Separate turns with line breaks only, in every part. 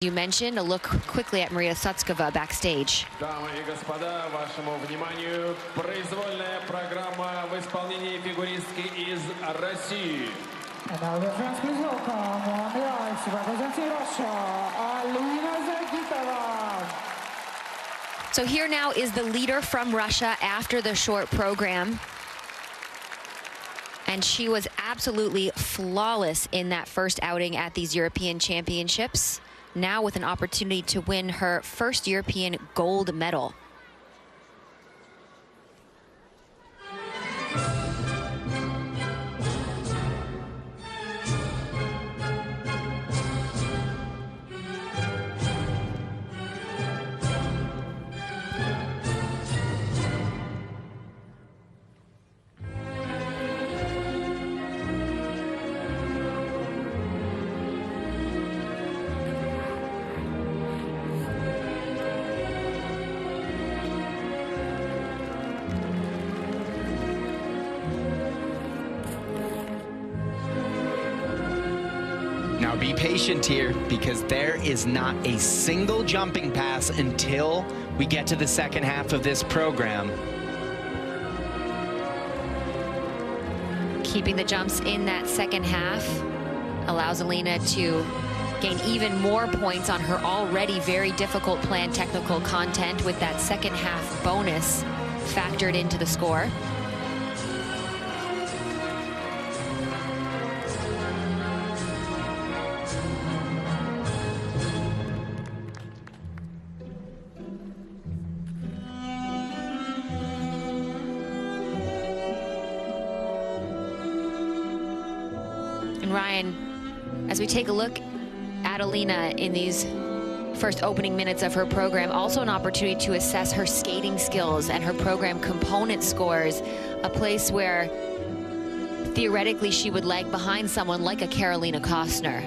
You mentioned a look quickly at Maria Sutskova backstage.
Дамы и господа, вашему вниманию произвольная программа в исполнении фигуристки из России.
And now the friends, please welcome on the ice, representing Russia, Alina Загитова.
So here now is the leader from Russia after the short program. And she was absolutely flawless in that first outing at these European Championships. Now with an opportunity to win her first European gold medal.
Now be patient here, because there is not a single jumping pass until we get to the second half of this program.
Keeping the jumps in that second half allows Alina to gain even more points on her already very difficult planned technical content, with that second half bonus factored into the score. And Ryan, as we take a look at Alina in these first opening minutes of her program, also an opportunity to assess her skating skills and her program component scores, a place where theoretically she would lag behind someone like a Karolina Kostner.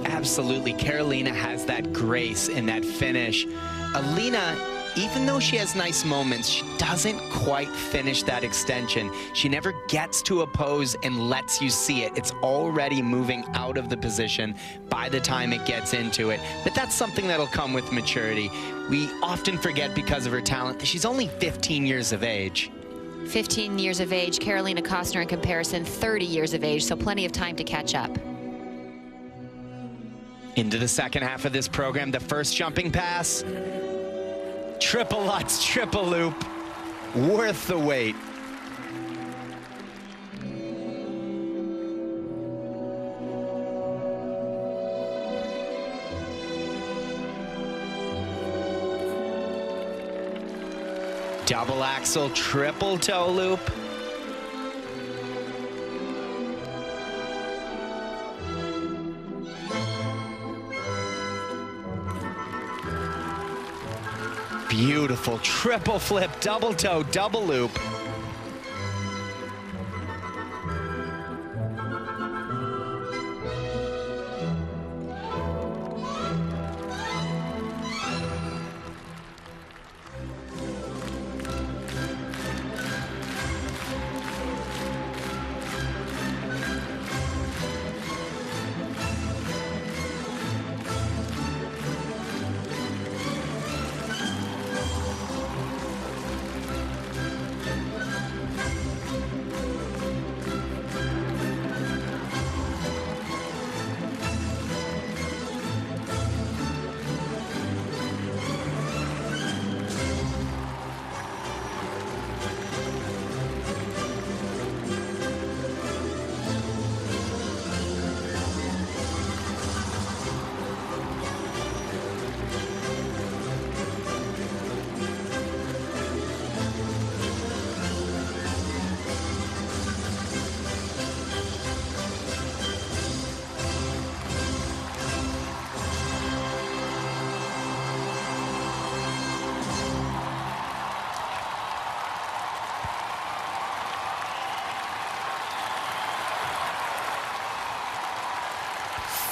Absolutely, Karolina has that grace in that finish. Alina, even though she has nice moments, she doesn't quite finish that extension. She never gets to a pose and lets you see it. It's already moving out of the position by the time it gets into it. But that's something that'll come with maturity. We often forget, because of her talent, that she's only 15 years of age.
15 years of age, Karolina Kostner in comparison, 30 years of age, so plenty of time to catch up.
Into the second half of this program, the first jumping pass. Triple Lutz, triple loop, worth the wait. Double axel, triple toe loop. Beautiful triple flip, double toe, double loop.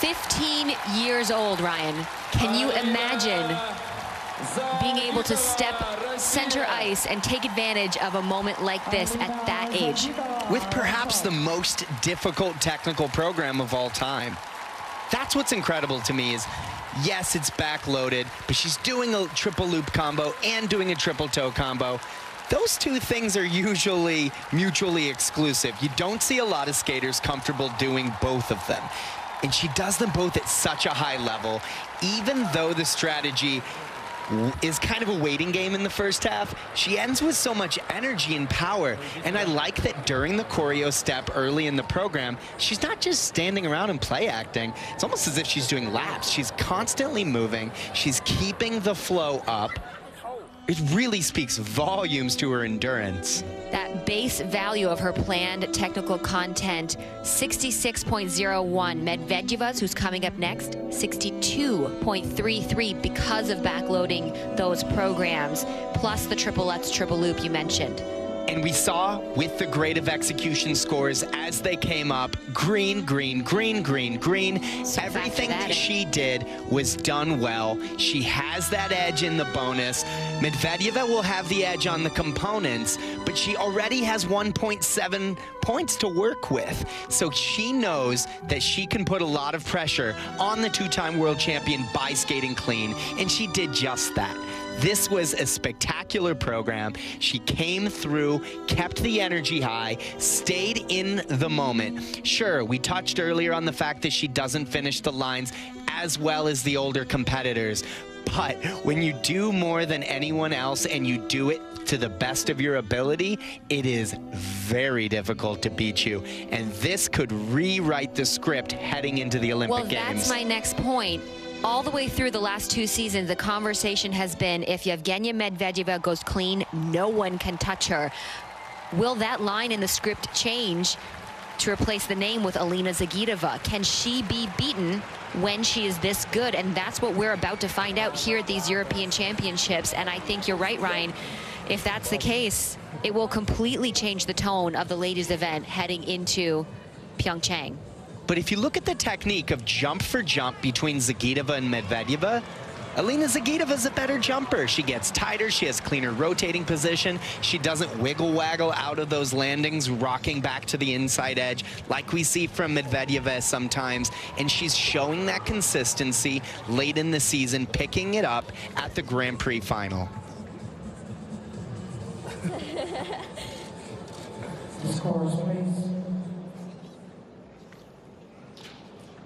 "15 years old, Ryan. Can you imagine being able to step center ice and take advantage of a moment like this at that age?"
With perhaps the most difficult technical program of all time. That's what's incredible to me is, yes, it's backloaded, but she's doing a triple loop combo and doing a triple toe combo. Those two things are usually mutually exclusive. You don't see a lot of skaters comfortable doing both of them. And she does them both at such a high level, even though the strategy is kind of a waiting game in the first half. She ends with so much energy and power, and I like that during the choreo step early in the program, she's not just standing around and play acting. It's almost as if she's doing laps. She's constantly moving. She's keeping the flow up. It really speaks volumes to her endurance.
That base value of her planned technical content, 66.01. Medvedyeva's, who's coming up next, 62.33 because of backloading those programs, plus the triple Lutz, triple loop you mentioned.
And we saw with the grade of execution scores as they came up, green, green, green, green, green.
So
everything that she did was done well. She has that edge in the bonus. Medvedyeva will have the edge on the components, but she already has 1.7 points to work with. So she knows that she can put a lot of pressure on the two-time world champion by skating clean, and she did just that. This was a spectacular program. She came through, kept the energy high, stayed in the moment. Sure, we touched earlier on the fact that she doesn't finish the lines as well as the older competitors. But when you do more than anyone else and you do it to the best of your ability, it is very difficult to beat you. And this could rewrite the script heading into the Olympic Games.
Well, that's my next point. All the way through the last two seasons, the conversation has been, if Yevgenia Medvedyeva goes clean, no one can touch her. Will that line in the script change to replace the name with Alina Загитова? Can she be beaten when she is this good? And that's what we're about to find out here at these European Championships. And I think you're right, Ryan. If that's the case, it will completely change the tone of the ladies' event heading into Pyeongchang.
But if you look at the technique of jump for jump between Загитова and Medvedyeva, Alina Загитova is a better jumper. She gets tighter, she has cleaner rotating position, she doesn't wiggle waggle out of those landings, rocking back to the inside edge like we see from Medvedyeva sometimes, and she's showing that consistency late in the season, picking it up at the Grand Prix final.
Scores, please.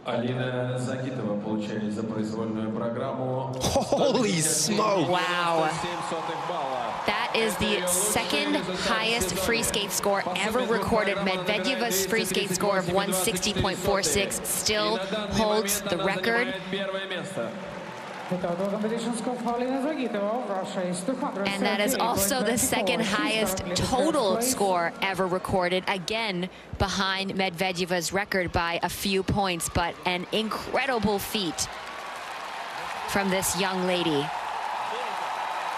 Алина Загитова получает за произвольную программу.
Holy smoke!
Wow. That is the second highest free skate score ever recorded. Medvedyeva's free skate score of 160.46 still holds the record.
The total competition score for Alina Загитова of Russia is 200.
And that is also the second highest total score ever recorded, again behind Medvedyeva's record by a few points, but an incredible feat from this young lady.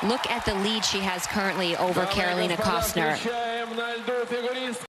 Look at the lead she has currently over Karolina Kostner.